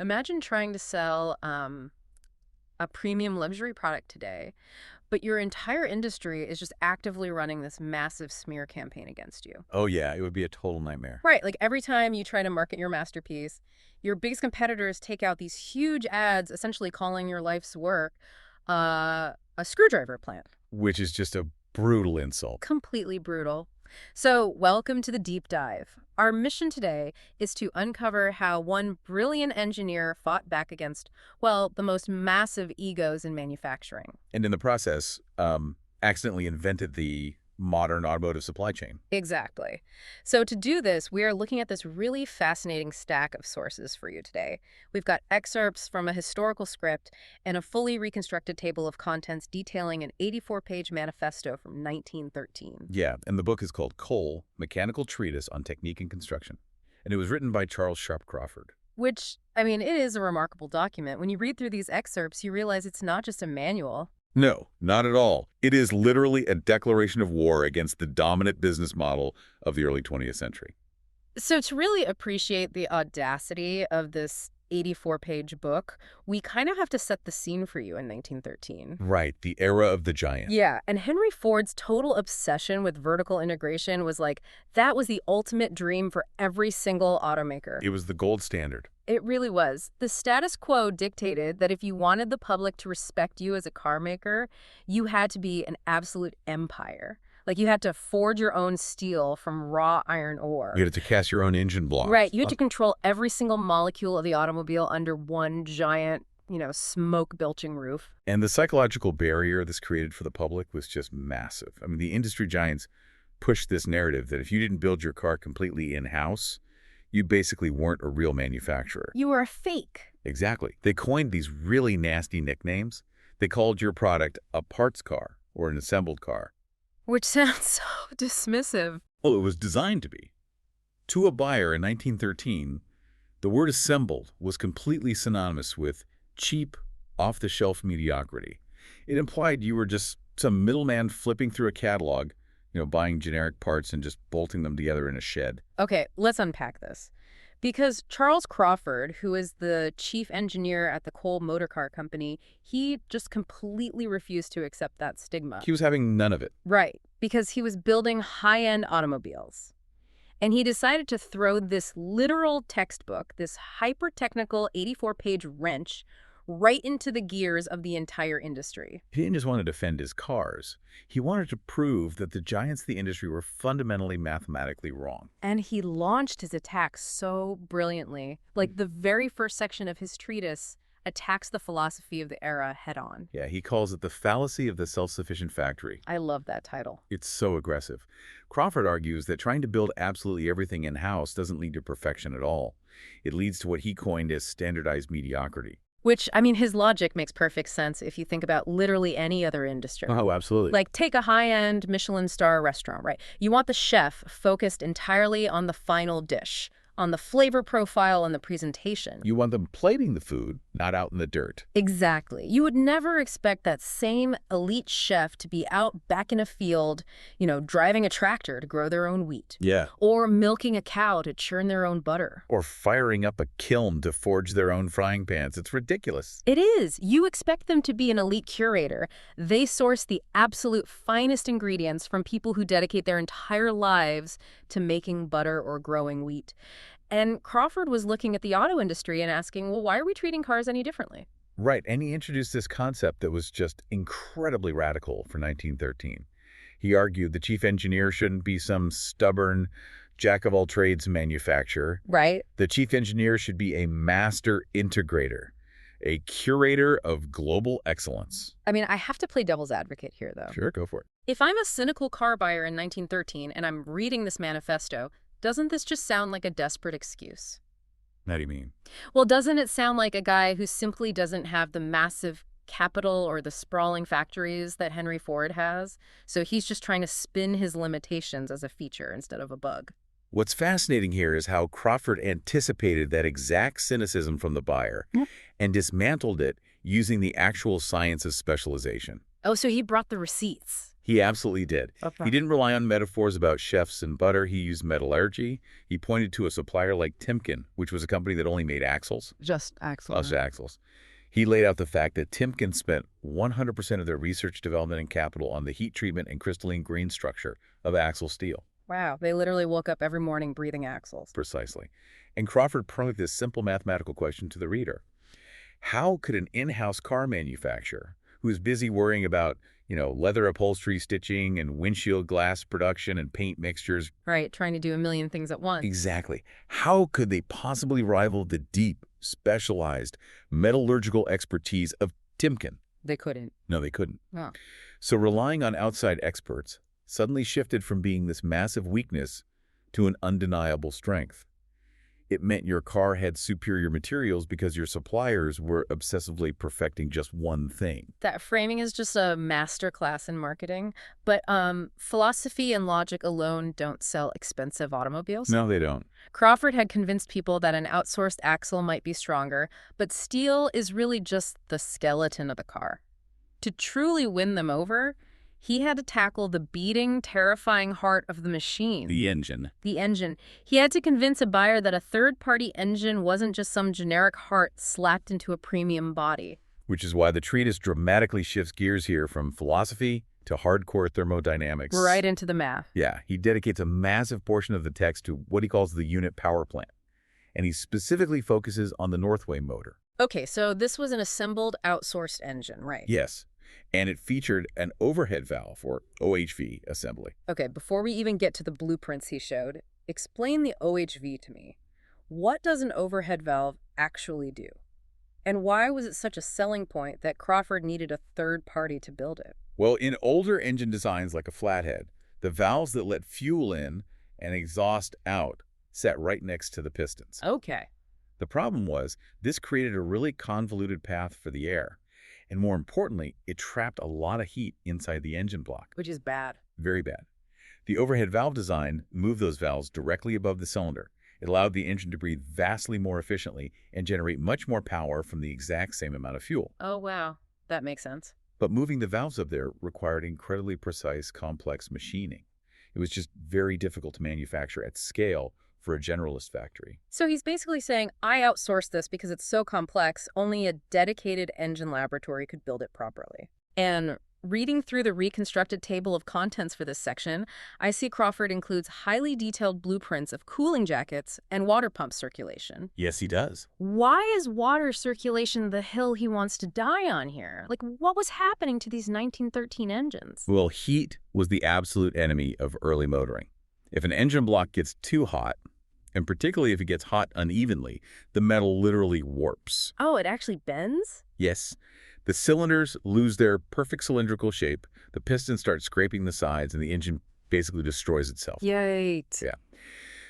Imagine trying to sell a premium luxury product today, but your entire industry is just actively running this massive smear campaign against you. Oh, yeah, it would be a total nightmare. Right, like every time you try to market your masterpiece, your biggest competitors take out these huge ads essentially calling your life's work a screwdriver plant. Which is just a brutal insult. Completely brutal. So, welcome to the deep dive. Our mission today is to uncover how one brilliant engineer fought back against, well, the most massive egos in manufacturing. And in the process, accidentally invented the modern automotive supply chain. Exactly. So to do this, we are looking at this really fascinating stack of sources for you today. We've got excerpts from a historical script and a fully reconstructed table of contents detailing an 84-page manifesto from 1913. Yeah, and the book is called Coal, Mechanical Treatise on Technique and Construction. And it was written by Charles Sharp Crawford. Which, I mean, it is a remarkable document. When you read through these excerpts, you realize it's not just a manual. No, not at all. It is literally a declaration of war against the dominant business model of the early 20th century. So to really appreciate the audacity of this 84-page book, we kind of have to set the scene for you in 1913. Right, the era of the giant. Yeah, and Henry Ford's total obsession with vertical integration was like, that was the ultimate dream for every single automaker. It was the gold standard. It really was. The status quo dictated that if you wanted the public to respect you as a car maker, you had to be an absolute empire. Like, you had to forge your own steel from raw iron ore. You had to cast your own engine blocks. Right. You had to control every single molecule of the automobile under one giant, smoke-belching roof. And the psychological barrier this created for the public was just massive. I mean, the industry giants pushed this narrative that if you didn't build your car completely in-house, you basically weren't a real manufacturer. You were a fake. Exactly. They coined these really nasty nicknames. They called your product a parts car or an assembled car. Which sounds so dismissive. Oh, it was designed to be. To a buyer in 1913, the word assembled was completely synonymous with cheap, off-the-shelf mediocrity. It implied you were just some middleman flipping through a catalog, buying generic parts and just bolting them together in a shed. Okay, let's unpack this. Because Charles Crawford, who is the chief engineer at the Cole Motor Car Company, he just completely refused to accept that stigma. He was having none of it. Right, because he was building high-end automobiles. And he decided to throw this literal textbook, this hyper-technical 84-page wrench, right into the gears of the entire industry. He didn't just want to defend his cars. He wanted to prove that the giants of the industry were fundamentally mathematically wrong. And he launched his attack so brilliantly. Like, the very first section of his treatise attacks the philosophy of the era head-on. Yeah, he calls it the fallacy of the self-sufficient factory. I love that title. It's so aggressive. Crawford argues that trying to build absolutely everything in-house doesn't lead to perfection at all. It leads to what he coined as standardized mediocrity. Which, I mean, his logic makes perfect sense if you think about literally any other industry. Oh, absolutely. Like, take a high-end Michelin star restaurant, right? You want the chef focused entirely on the final dish, on the flavor profile and the presentation. You want them plating the food, not out in the dirt. Exactly. You would never expect that same elite chef to be out back in a field, driving a tractor to grow their own wheat. Yeah. Or milking a cow to churn their own butter. Or firing up a kiln to forge their own frying pans. It's ridiculous. It is. You expect them to be an elite curator. They source the absolute finest ingredients from people who dedicate their entire lives to making butter or growing wheat. And Crawford was looking at the auto industry and asking, well, why are we treating cars any differently? Right, and he introduced this concept that was just incredibly radical for 1913. He argued the chief engineer shouldn't be some stubborn, jack-of-all-trades manufacturer. Right. The chief engineer should be a master integrator, a curator of global excellence. I mean, I have to play devil's advocate here, though. Sure, go for it. If I'm a cynical car buyer in 1913 and I'm reading this manifesto, doesn't this just sound like a desperate excuse? How do you mean? Well, doesn't it sound like a guy who simply doesn't have the massive capital or the sprawling factories that Henry Ford has? So he's just trying to spin his limitations as a feature instead of a bug. What's fascinating here is how Crawford anticipated that exact cynicism from the buyer and dismantled it using the actual science of specialization. Oh, so he brought the receipts. He absolutely did. Okay. He didn't rely on metaphors about chefs and butter. He used metallurgy. He pointed to a supplier like Timken, which was a company that only made axles. Just axle, Us right? axles. He laid out the fact that Timken spent 100% of their research, development, and capital on the heat treatment and crystalline grain structure of axle steel. Wow, they literally woke up every morning breathing axles. Precisely. And Crawford posed this simple mathematical question to the reader. How could an in-house car manufacturer, who is busy worrying about, leather upholstery stitching and windshield glass production and paint mixtures. Right, trying to do a million things at once. Exactly. How could they possibly rival the deep, specialized metallurgical expertise of Timken? They couldn't. No, they couldn't. Oh. So relying on outside experts suddenly shifted from being this massive weakness to an undeniable strength. It meant your car had superior materials because your suppliers were obsessively perfecting just one thing. That framing is just a master class in marketing. But philosophy and logic alone don't sell expensive automobiles. No, they don't. Crawford had convinced people that an outsourced axle might be stronger, but steel is really just the skeleton of the car. To truly win them over, he had to tackle the beating, terrifying heart of the machine. The engine. The engine. He had to convince a buyer that a third-party engine wasn't just some generic heart slapped into a premium body. Which is why the treatise dramatically shifts gears here from philosophy to hardcore thermodynamics. Right into the math. Yeah, he dedicates a massive portion of the text to what he calls the unit power plant. And he specifically focuses on the Northway motor. Okay, so this was an assembled, outsourced engine, right? Yes. And it featured an overhead valve, or OHV, assembly. Okay, before we even get to the blueprints he showed, explain the OHV to me. What does an overhead valve actually do? And why was it such a selling point that Crawford needed a third party to build it? Well, in older engine designs like a flathead, the valves that let fuel in and exhaust out sat right next to the pistons. Okay. The problem was, this created a really convoluted path for the air. And more importantly, it trapped a lot of heat inside the engine block. Which is bad. Very bad. The overhead valve design moved those valves directly above the cylinder. It allowed the engine to breathe vastly more efficiently and generate much more power from the exact same amount of fuel. Oh, wow. That makes sense. But moving the valves up there required incredibly precise, complex machining. It was just very difficult to manufacture at scale for a generalist factory. So he's basically saying, I outsourced this because it's so complex, only a dedicated engine laboratory could build it properly. And reading through the reconstructed table of contents for this section, I see Crawford includes highly detailed blueprints of cooling jackets and water pump circulation. Yes, he does. Why is water circulation the hill he wants to die on here? Like, what was happening to these 1913 engines? Well, heat was the absolute enemy of early motoring. If an engine block gets too hot, and particularly if it gets hot unevenly, the metal literally warps. Oh, it actually bends? Yes. The cylinders lose their perfect cylindrical shape, the pistons start scraping the sides, and the engine basically destroys itself. Yikes. Yeah.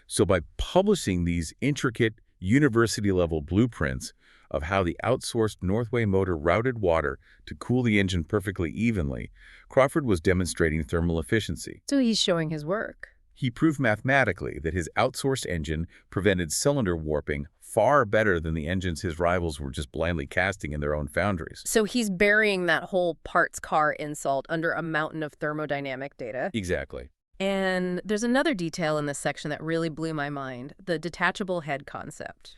So by publishing these intricate university-level blueprints of how the outsourced Northway motor routed water to cool the engine perfectly evenly, Crawford was demonstrating thermal efficiency. So he's showing his work. He proved mathematically that his outsourced engine prevented cylinder warping far better than the engines his rivals were just blindly casting in their own foundries. So he's burying that whole parts car insult under a mountain of thermodynamic data. Exactly. And there's another detail in this section that really blew my mind, the detachable head concept.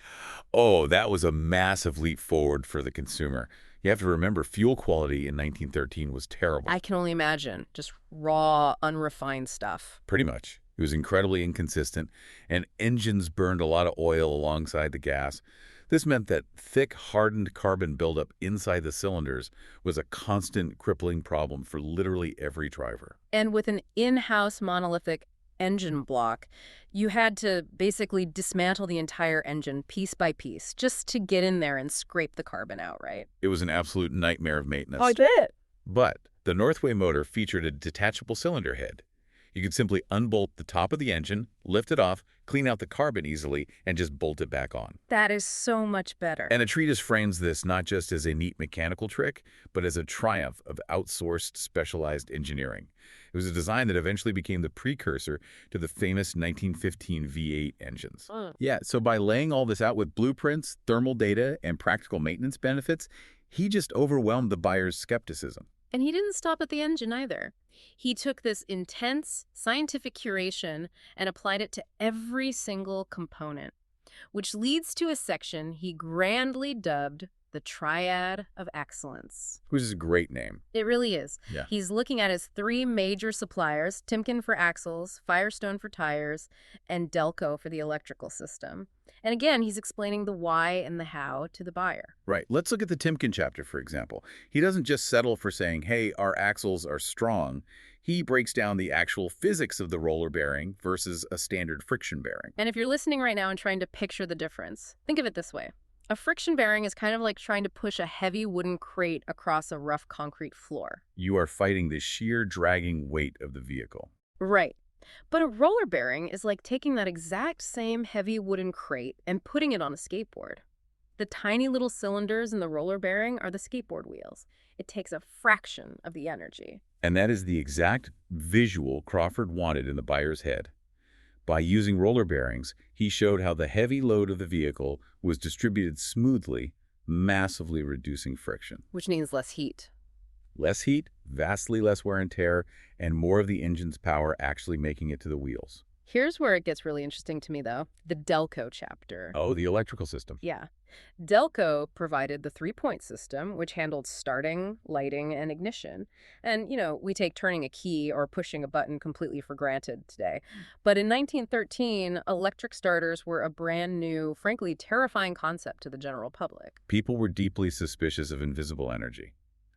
Oh, that was a massive leap forward for the consumer. You have to remember, fuel quality in 1913 was terrible. I can only imagine, just raw, unrefined stuff. Pretty much. It was incredibly inconsistent, and engines burned a lot of oil alongside the gas. This meant that thick, hardened carbon buildup inside the cylinders was a constant, crippling problem for literally every driver. And with an in-house monolithic engine block, you had to basically dismantle the entire engine piece by piece just to get in there and scrape the carbon out, right? It was an absolute nightmare of maintenance. I bet. But the Northway motor featured a detachable cylinder head. You could simply unbolt the top of the engine, lift it off, clean out the carbon easily, and just bolt it back on. That is so much better. And the treatise frames this not just as a neat mechanical trick, but as a triumph of outsourced specialized engineering. It was a design that eventually became the precursor to the famous 1915 V8 engines. Yeah, so by laying all this out with blueprints, thermal data, and practical maintenance benefits, he just overwhelmed the buyer's skepticism. And he didn't stop at the engine either. He took this intense scientific curation and applied it to every single component, which leads to a section he grandly dubbed the Triad of Excellence. Which is a great name. It really is. Yeah. He's looking at his three major suppliers, Timken for axles, Firestone for tires, and Delco for the electrical system. And again, he's explaining the why and the how to the buyer. Right. Let's look at the Timken chapter, for example. He doesn't just settle for saying, hey, our axles are strong. He breaks down the actual physics of the roller bearing versus a standard friction bearing. And if you're listening right now and trying to picture the difference, think of it this way. A friction bearing is kind of like trying to push a heavy wooden crate across a rough concrete floor. You are fighting the sheer dragging weight of the vehicle. Right. But a roller bearing is like taking that exact same heavy wooden crate and putting it on a skateboard. The tiny little cylinders in the roller bearing are the skateboard wheels. It takes a fraction of the energy. And that is the exact visual Crawford wanted in the buyer's head. By using roller bearings, he showed how the heavy load of the vehicle was distributed smoothly, massively reducing friction. Which means less heat. Less heat, vastly less wear and tear, and more of the engine's power actually making it to the wheels. Here's where it gets really interesting to me, though. The Delco chapter. Oh, the electrical system. Yeah. Delco provided the three-point system, which handled starting, lighting, and ignition. And, we take turning a key or pushing a button completely for granted today. But in 1913, electric starters were a brand new, frankly, terrifying concept to the general public. People were deeply suspicious of invisible energy.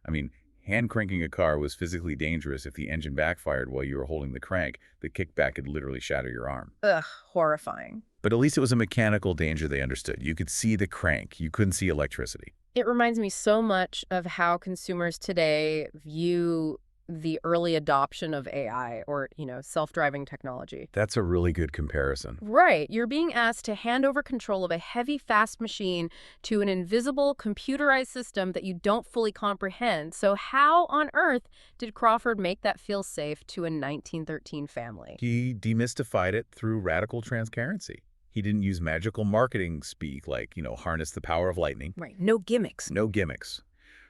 I mean, hand cranking a car was physically dangerous if the engine backfired while you were holding the crank. The kickback could literally shatter your arm. Ugh, horrifying. But at least it was a mechanical danger they understood. You could see the crank. You couldn't see electricity. It reminds me so much of how consumers today view the early adoption of AI or, self-driving technology. That's a really good comparison. Right. You're being asked to hand over control of a heavy, fast machine to an invisible, computerized system that you don't fully comprehend. So how on earth did Crawford make that feel safe to a 1913 family? He demystified it through radical transparency. He didn't use magical marketing speak like, harness the power of lightning. Right. No gimmicks. No gimmicks.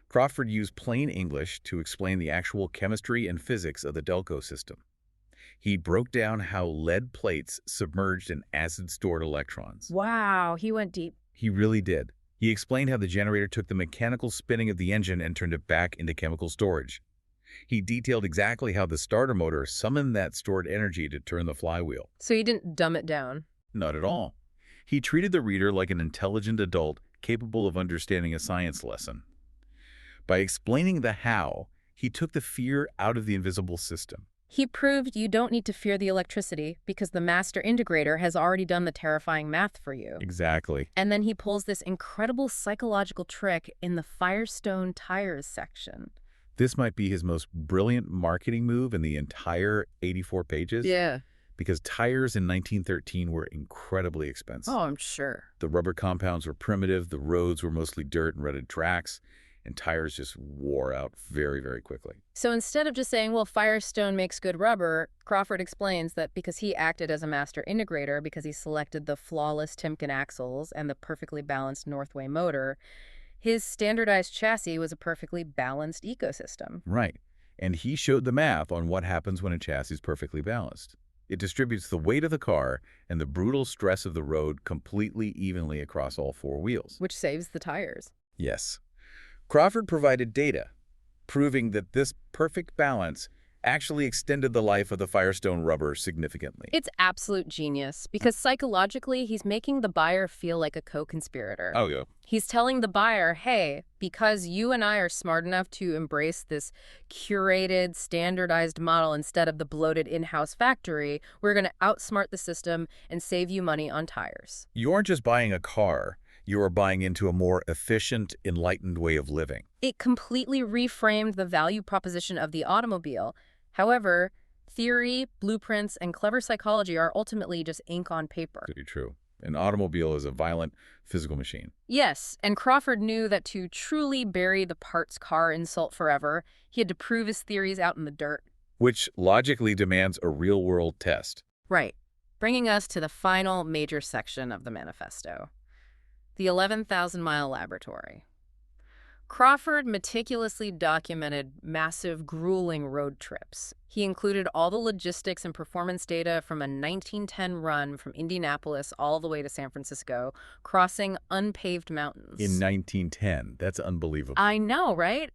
Crawford used plain English to explain the actual chemistry and physics of the Delco system. He broke down how lead plates submerged in acid-stored electrons. Wow, he went deep. He really did. He explained how the generator took the mechanical spinning of the engine and turned it back into chemical storage. He detailed exactly how the starter motor summoned that stored energy to turn the flywheel. So he didn't dumb it down. Not at all. He treated the reader like an intelligent adult capable of understanding a science lesson. By explaining the how, he took the fear out of the invisible system. He proved you don't need to fear the electricity because the master integrator has already done the terrifying math for you. Exactly. And then he pulls this incredible psychological trick in the Firestone tires section. This might be his most brilliant marketing move in the entire 84 pages. Yeah. Because tires in 1913 were incredibly expensive. Oh, I'm sure. The rubber compounds were primitive, the roads were mostly dirt and rutted tracks, and tires just wore out very, very quickly. So instead of just saying, well, Firestone makes good rubber, Crawford explains that because he acted as a master integrator, because he selected the flawless Timken axles and the perfectly balanced Northway motor, his standardized chassis was a perfectly balanced ecosystem. Right. And he showed the math on what happens when a chassis is perfectly balanced. It distributes the weight of the car and the brutal stress of the road completely evenly across all four wheels. Which saves the tires. Yes. Crawford provided data, proving that this perfect balance actually extended the life of the Firestone rubber significantly. It's absolute genius because psychologically, he's making the buyer feel like a co-conspirator. Oh, yeah. He's telling the buyer, hey, because you and I are smart enough to embrace this curated, standardized model instead of the bloated in-house factory, we're going to outsmart the system and save you money on tires. You aren't just buying a car. You are buying into a more efficient, enlightened way of living. It completely reframed the value proposition of the automobile. However, theory, blueprints, and clever psychology are ultimately just ink on paper. Pretty true. An automobile is a violent, physical machine. Yes, and Crawford knew that to truly bury the parts car in salt forever, he had to prove his theories out in the dirt. Which logically demands a real-world test. Right, bringing us to the final major section of the manifesto. The 11,000-mile laboratory. Crawford meticulously documented massive, grueling road trips. He included all the logistics and performance data from a 1910 run from Indianapolis all the way to San Francisco, crossing unpaved In mountains. 1910, that's unbelievable. I know, right?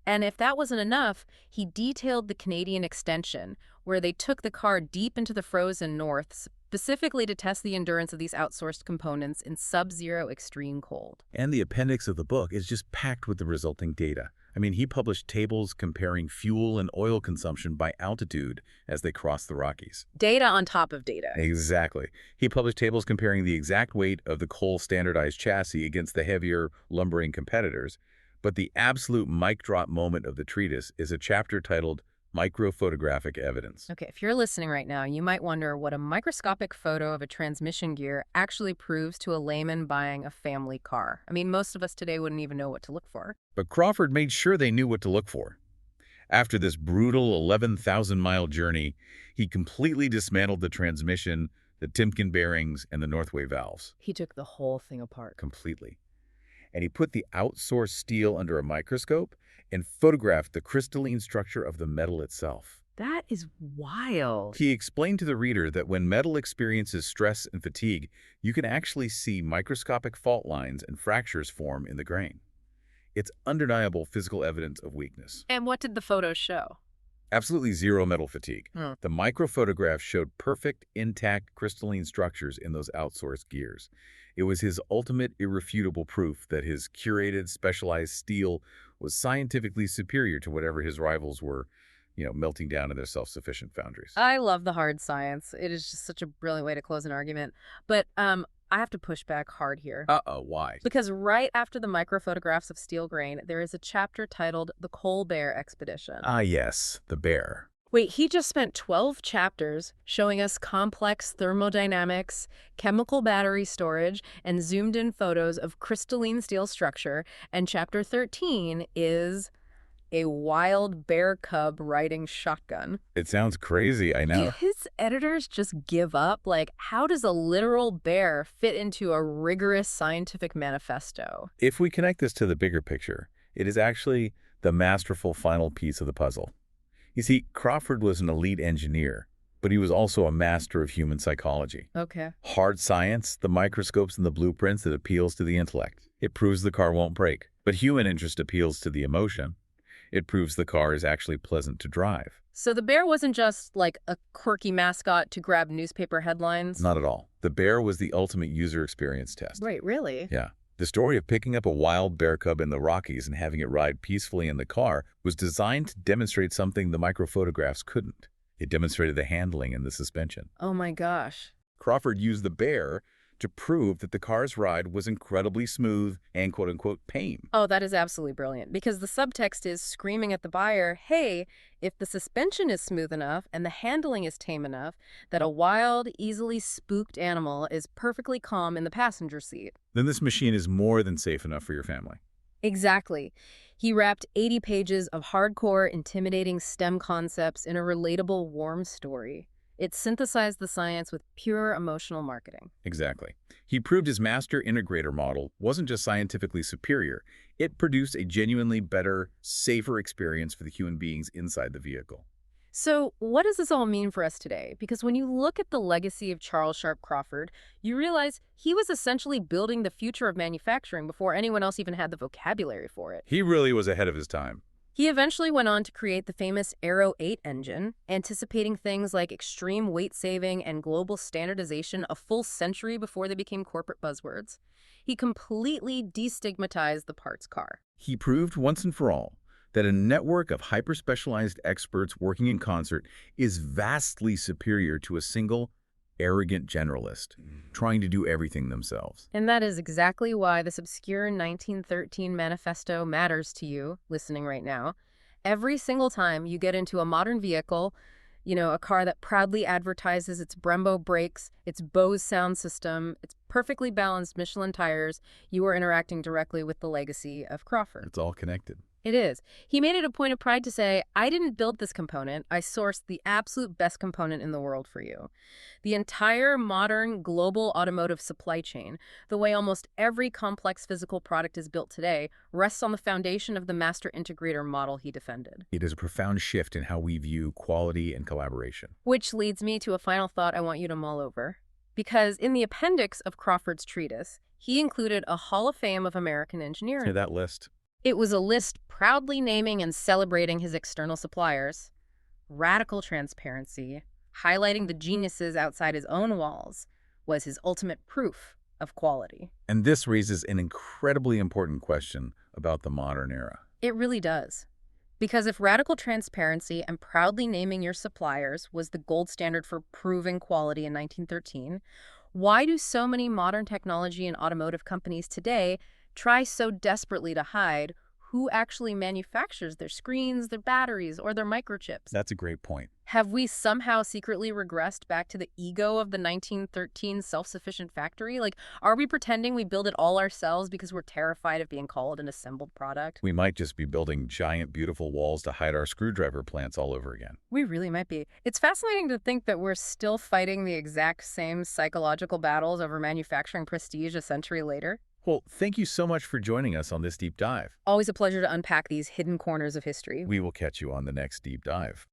And if that wasn't enough, he detailed the Canadian extension, where they took the car deep into the frozen north, specifically to test the endurance of these outsourced components in sub-zero extreme cold. And the appendix of the book is just packed with the resulting data. I mean, he published tables comparing fuel and oil consumption by altitude as they crossed the Rockies. Data on top of data. Exactly. He published tables comparing the exact weight of the coal standardized chassis against the heavier, lumbering competitors. But the absolute mic drop moment of the treatise is a chapter titled Microphotographic Evidence. Okay, if you're listening right now, you might wonder what a microscopic photo of a transmission gear actually proves to a layman buying a family car. I mean, most of us today wouldn't even know what to look for. But Crawford made sure they knew what to look for. After this brutal 11,000-mile journey, he completely dismantled the transmission, the Timken bearings, and the Northway valves. He took the whole thing apart. Completely. And he put the outsourced steel under a microscope and photographed the crystalline structure of the metal itself. That is wild. He explained to the reader that when metal experiences stress and fatigue, you can actually see microscopic fault lines and fractures form in the grain. It's undeniable physical evidence of weakness. And what did the photos show? Absolutely zero metal fatigue. Hmm. The microphotographs showed perfect, intact crystalline structures in those outsourced gears. It was his ultimate irrefutable proof that his curated, specialized steel was scientifically superior to whatever his rivals were, melting down in their self-sufficient foundries. I love the hard science. It is just such a brilliant way to close an argument. But I have to push back hard here. Uh-oh, why? Because right after the microphotographs of steel grain, there is a chapter titled The Coal Bear Expedition. Ah, yes, the bear. Wait, he just spent 12 chapters showing us complex thermodynamics, chemical battery storage, and zoomed-in photos of crystalline steel structure, and chapter 13 is a wild bear cub riding shotgun. It sounds crazy, I know. Do his editors just give up? Like, how does a literal bear fit into a rigorous scientific manifesto? If we connect this to the bigger picture, it is actually the masterful final piece of the puzzle. You see, Crawford was an elite engineer, but he was also a master of human psychology. Okay. Hard science, the microscopes and the blueprints that appeals to the intellect. It proves the car won't break. But human interest appeals to the emotion. It proves the car is actually pleasant to drive. So the bear wasn't just like a quirky mascot to grab newspaper headlines? Not at all. The bear was the ultimate user experience test. Wait, really? Yeah. The story of picking up a wild bear cub in the Rockies and having it ride peacefully in the car was designed to demonstrate something the microphotographs couldn't. It demonstrated the handling and the suspension. Oh my gosh. Crawford used the bear to prove that the car's ride was incredibly smooth and quote-unquote tame. Oh, that is absolutely brilliant, because the subtext is screaming at the buyer, hey, if the suspension is smooth enough and the handling is tame enough, that a wild, easily spooked animal is perfectly calm in the passenger seat. Then this machine is more than safe enough for your family. Exactly. He wrapped 80 pages of hardcore, intimidating STEM concepts in a relatable, warm story. It synthesized the science with pure emotional marketing. Exactly. He proved his master integrator model wasn't just scientifically superior, it produced a genuinely better, safer experience for the human beings inside the vehicle. So what does this all mean for us today? Because when you look at the legacy of Charles Sharp Crawford, you realize he was essentially building the future of manufacturing before anyone else even had the vocabulary for it. He really was ahead of his time. He eventually went on to create the famous Aero 8 engine, anticipating things like extreme weight saving and global standardization a full century before they became corporate buzzwords. He completely destigmatized the parts car. He proved once and for all that a network of hyper-specialized experts working in concert is vastly superior to a single, arrogant generalist trying to do everything themselves. And that is exactly why this obscure 1913 manifesto matters to you, listening right now. Every single time you get into a modern vehicle, a car that proudly advertises its Brembo brakes, its Bose sound system, its perfectly balanced Michelin tires, you are interacting directly with the legacy of Crawford. It's all connected. It is. He made it a point of pride to say, I didn't build this component. I sourced the absolute best component in the world for you. The entire modern global automotive supply chain, the way almost every complex physical product is built today, rests on the foundation of the master integrator model he defended. It is a profound shift in how we view quality and collaboration. Which leads me to a final thought I want you to mull over. Because in the appendix of Crawford's treatise, he included a Hall of Fame of American To engineering. that list, It was a list proudly naming and celebrating his external suppliers, radical transparency, highlighting the geniuses outside his own walls, was his ultimate proof of quality. and this raises an incredibly important question about the modern era. It really does. Because if radical transparency and proudly naming your suppliers was the gold standard for proving quality in 1913, why do so many modern technology and automotive companies today try so desperately to hide who actually manufactures their screens, their batteries, or their microchips? That's a great point. Have we somehow secretly regressed back to the ego of the 1913 self-sufficient factory? Like, are we pretending we build it all ourselves because we're terrified of being called an assembled product? We might just be building giant, beautiful walls to hide our screwdriver plants all over again. We really might be. It's fascinating to think that we're still fighting the exact same psychological battles over manufacturing prestige a century later. Well, thank you so much for joining us on this deep dive. Always a pleasure to unpack these hidden corners of history. We will catch you on the next deep dive.